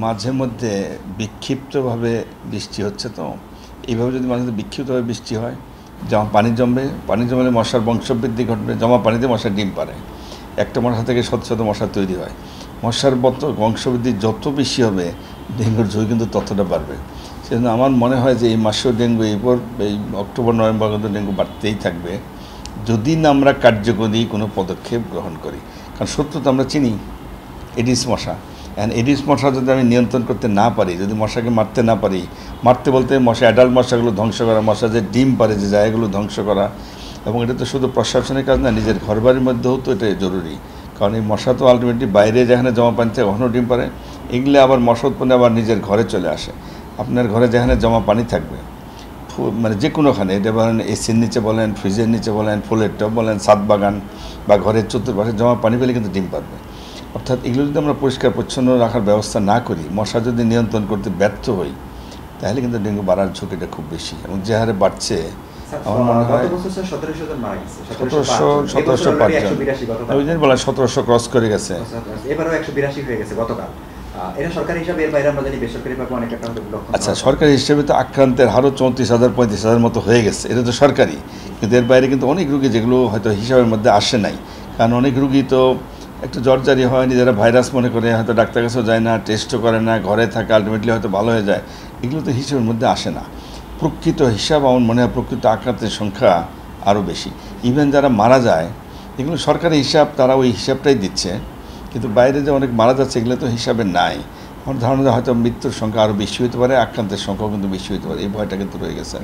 মাঝে মধ্যে বিক্ষিপ্তভাবে বৃষ্টি হচ্ছে, তো এইভাবে যদি মাঝে মধ্যে বিক্ষিপ্তভাবে বৃষ্টি হয়, পানি জমলে মশার বংশবৃদ্ধি ঘটবে, জমা পানিতে মশার ডিম পারে। একটা মশা থেকে শত শত মশা তৈরি হয়। মশার বংশবৃদ্ধি যত বেশি হবে, ডেঙ্গুর ঝুঁকি কিন্তু ততটা বাড়বে। সেজন্য আমার মনে হয় যে এই মাসেও ডেঙ্গু এই অক্টোবর নভেম্বর কিন্তু ডেঙ্গু বাড়তেই থাকবে, যদি না আমরা কার্যকরী কোনো পদক্ষেপ গ্রহণ করি। কারণ শত্রু তো আমরা চিনি, এডিস মশা। এডিস মশা যদি আমি নিয়ন্ত্রণ করতে না পারি, যদি মশাকে মারতে না পারি, মারতে বলতে মশা অ্যাডাল্ট মশাগুলো ধ্বংস করা, মশা যে ডিম পারে যে জায়গাগুলো ধ্বংস করা। এবং এটা তো শুধু প্রশাসনের কাজ না, নিজের ঘরবাড়ির মধ্যেও তো এটা জরুরি। কারণ এই মশা তো আলটিমেটলি বাইরে যেখানে জমা পানি থেকে কখনো ডিম পারে, এগুলো আবার মশা উৎপন্ন আবার নিজের ঘরে চলে আসে। আপনার ঘরে যেখানে জমা পানি থাকবে, মানে যে কোনোখানে, এটা বলেন এসির নিচে বলেন, ফ্রিজের নিচে বলেন, ফুলের টব বলেন, ছাদ বাগান বা ঘরের চতুর্পাশে জমা পানি পেলে কিন্তু ডিম পারবে। অর্থাৎ এগুলো যদি আমরা পরিষ্কার পরিচ্ছন্ন রাখার ব্যবস্থা না করি, মশা যদি নিয়ন্ত্রণ করতে ব্যর্থ হই, তাহলে কিন্তু ডেঙ্গু বাড়ার ঝুঁকিটা খুব বেশি। এবং যে হারে বাড়ছে, আমার মনে হয় 1705 জন, ওই দিন বলা 1700 ক্রস করে গেছে, এবারও 182 হয়ে গেছে গতকাল। এটা সরকারি হিসাবে, এর বাইরে আমরা জানি বেসরকারিভাবে অনেক একটা লক্ষণ। আচ্ছা, সরকারি হিসেবে তো আক্রান্তের হারও 34,000 35,000 মতো হয়ে গেছে, এটা তো সরকারি। কিন্তু এর বাইরে কিন্তু অনেক রুগী যেগুলো হয়তো হিসাবের মধ্যে আসে নাই। কারণ অনেক রুগী তো একটু জ্বরজারি হয়, নিজেরা ভাইরাস মনে করে, হয়তো ডাক্তার কাছেও যায় না, টেস্টও করে না, ঘরে থাকে, আলটিমেটলি হয়তো ভালো হয়ে যায়। এগুলো তো হিসাবের মধ্যে আসে না। প্রকৃত হিসাব আমার মনে হয় প্রকৃত আক্রান্তের সংখ্যা আরও বেশি। ইভেন যারা মারা যায়, এগুলো সরকারি হিসাব, তারা ওই হিসাবটাই দিচ্ছে। কিন্তু বাইরে যে অনেক মারা যাচ্ছে, এগুলো তো হিসাবে নাই। আমার ধারণা হয়তো মৃত্যুর সংখ্যা আরও বেশি হতে পারে, আক্রান্তের সংখ্যাও কিন্তু বেশি হতে পারে। এই ভয়টা কিন্তু রয়ে গেছে।